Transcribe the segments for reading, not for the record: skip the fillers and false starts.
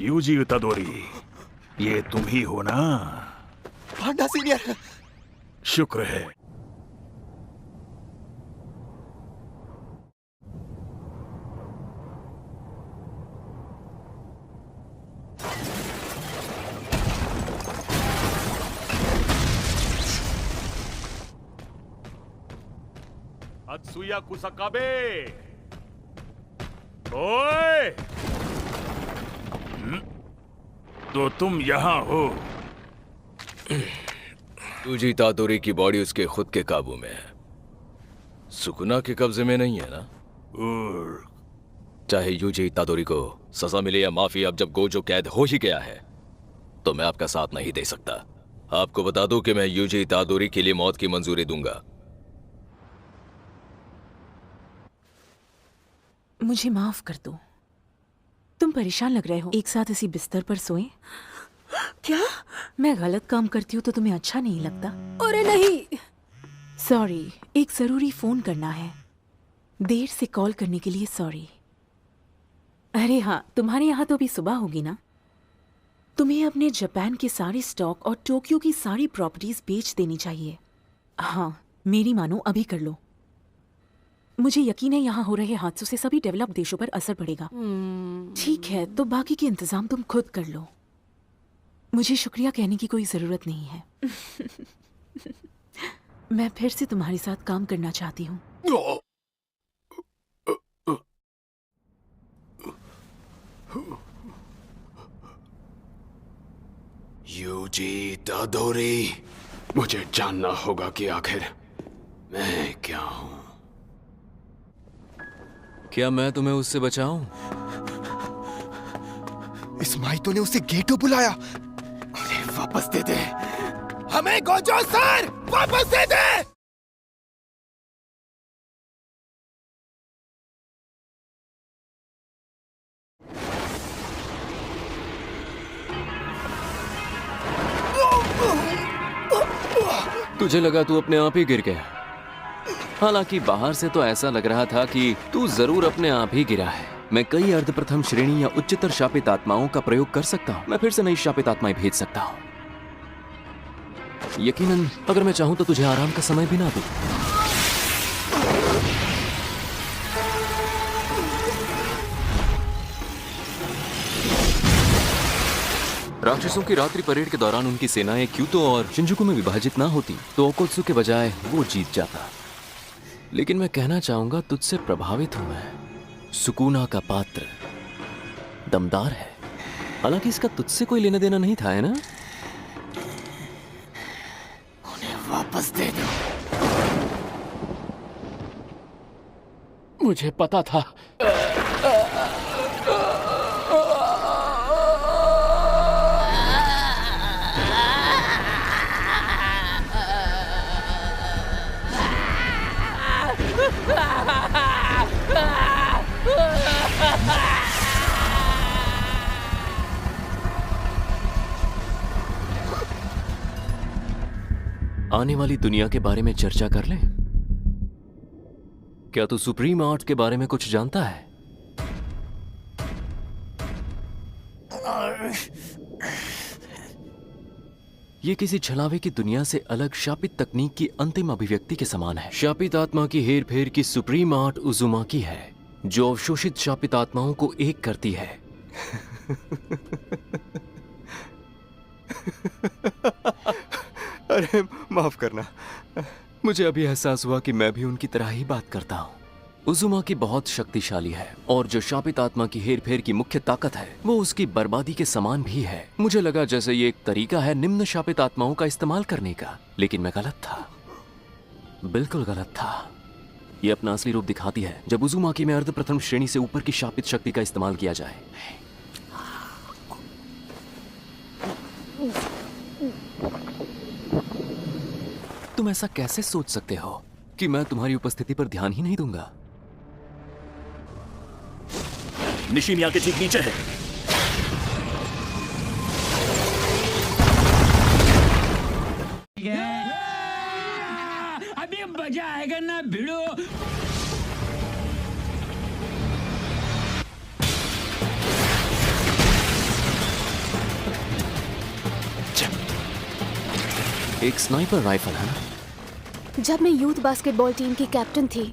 UG उतादोरी, ये तुम ही हो ना? पांडा सीनियर। शुक्र है। अत्सुया कुसाकाबे, ओए! तो तुम यहां हो? यूजी इतादोरी की बॉडी उसके खुद के काबू में है, सुकुना के कब्जे में नहीं है ना? चाहे यूजी इतादोरी को सजा मिले या माफी, अब जब गोजो कैद हो ही गया है तो मैं आपका साथ नहीं दे सकता। आपको बता दूं कि मैं यूजी इतादोरी के लिए मौत की मंजूरी दूंगा। मुझे माफ कर दो। तुम परेशान लग रहे हो। एक साथ इसी बिस्तर पर सोएं? क्या? मैं गलत काम करती हूँ तो तुम्हें अच्छा नहीं लगता? अरे नहीं। सॉरी, एक जरूरी फोन करना है। देर से कॉल करने के लिए सॉरी। अरे हाँ, तुम्हारे यहाँ तो अभी सुबह होगी ना? तुम्हें अपने जापान के सारे स्टॉक और टोक्यो की सारी प्रॉपर्टीज बेच देनी चाहिए। हाँ, मेरी मानो अभी कर लो। मुझे यकीन है यहाँ हो रहे हादसों से सभी डेवलप देशों पर असर पड़ेगा। ठीक है, तो बाकी के इंतजाम तुम खुद कर लो। मुझे शुक्रिया कहने की कोई जरूरत नहीं है। मैं फिर से तुम्हारे साथ काम करना चाहती हूँ। यूजी इतादोरी, मुझे जानना होगा कि आखिर मैं क्या हूं। क्या मैं तुम्हें उससे बचाऊं? इस माइतो ने उसे गेटो बुलाया। उन्हें वापस दे दे। हमें गोजो सर वापस दे दे। तुझे लगा तू अपने आप ही गिर गया, हालांकि बाहर से तो ऐसा लग रहा था कि तू जरूर अपने आप ही गिरा है। मैं कई अर्ध प्रथम श्रेणी या उच्चतर शापित आत्माओं का प्रयोग कर सकता हूँ। मैं फिर से नई शापित आत्माएं भेज सकता हूँ। यकीनन अगर मैं चाहूं तो तुझे आराम का समय भी ना दूं। राक्षसों की रात्रि परेड के दौरान उनकी सेनाएं क्यूतो और शिंजुकू में विभाजित ना होती तो ओकोत्सु के बजाय वो जीत जाता। लेकिन मैं कहना चाहूंगा तुझसे प्रभावित हूं मैं। सुकुना का पात्र दमदार है, हालांकि इसका तुझसे कोई लेना देना नहीं था, है ना? उन्हें वापस दे दो। मुझे पता था। आने वाली दुनिया के बारे में चर्चा कर लें। क्या तू सुप्रीम आर्ट के बारे में कुछ जानता है? ये किसी छलावे की दुनिया से अलग शापित तकनीक की अंतिम अभिव्यक्ति के समान है। शापित आत्मा की हेर फेर की सुप्रीम आर्ट उजुमाकी है, जो अवशोषित शापित आत्माओं को एक करती है। अरे माफ करना, मुझे अभी एहसास हुआ कि मैं भी उनकी तरह ही बात करता हूँ। उजुमाकी बहुत शक्तिशाली है और जो शापित आत्मा की हेर फेर की मुख्य ताकत है वो उसकी बर्बादी के समान भी है। मुझे लगा जैसे ये एक तरीका है निम्न शापित आत्माओं का इस्तेमाल करने का, लेकिन मैं गलत था, बिल्कुल गलत था। ये अपना असली रूप दिखाती है जब उजुमाकी में अर्ध प्रथम श्रेणी से ऊपर की शापित शक्ति का इस्तेमाल किया जाए। तुम ऐसा कैसे सोच सकते हो कि मैं तुम्हारी उपस्थिति पर ध्यान ही नहीं दूंगा? निशिन यहाँ के ठीक नीचे है। अभी मजा आएगा ना भिड़ो। एक स्नाइपर राइफल है ना? जब मैं यूथ बास्केटबॉल टीम की कैप्टन थी,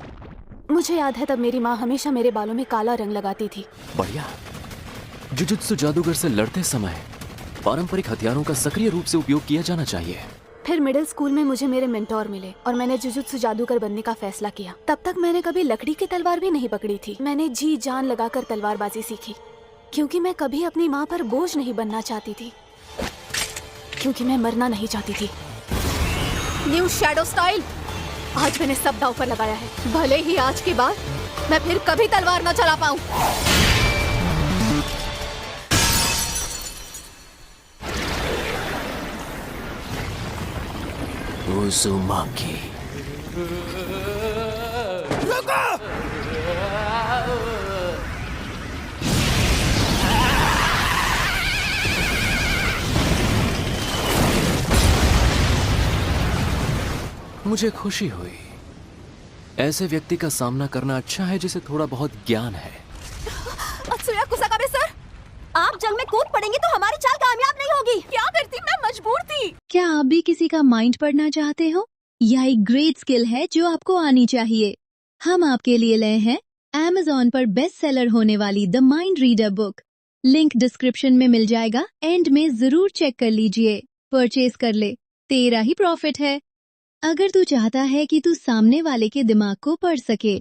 मुझे याद है तब मेरी माँ हमेशा मेरे बालों में काला रंग लगाती थी। बढ़िया। जुजुत्सु जादूगर से लड़ते समय पारंपरिक हथियारों का सक्रिय रूप से उपयोग किया जाना चाहिए। फिर मिडिल स्कूल में मुझे मेरे मेंटोर मिले और मैंने जुजुत्सु जादूगर बनने का फैसला किया। तब तक मैंने कभी लकड़ी की तलवार भी नहीं पकड़ी थी। मैंने जी जान लगाकर तलवारबाजी सीखी, क्योंकि मैं कभी अपनी माँ पर बोझ नहीं बनना चाहती थी, क्योंकि मैं मरना नहीं चाहती थी। न्यू शैडो स्टाइल आज मैंने सब दांव पर लगाया है। भले ही आज के बाद मैं फिर कभी तलवार न चला पाऊं। उज़ुमाकी। मुझे खुशी हुई। ऐसे व्यक्ति का सामना करना अच्छा है जिसे थोड़ा बहुत ज्ञान है। अत्सुया कुसाकाबे सर, आप जंग में कूद पड़ेंगे तो हमारी चाल कामयाब नहीं होगी। क्या करती, मैं मजबूर थी। क्या आप भी किसी का माइंड पढ़ना चाहते हो? यह एक ग्रेट स्किल है जो आपको आनी चाहिए। हम आपके लिए लाए हैं Amazon पर बेस्ट सेलर होने वाली the mind reader book. Link description में मिल जाएगा। एंड में जरूर चेक कर लीजिए। परचेज कर ले, तेरा ही प्रॉफिट है। अगर तू चाहता है कि तू सामने वाले के दिमाग को पढ़ सके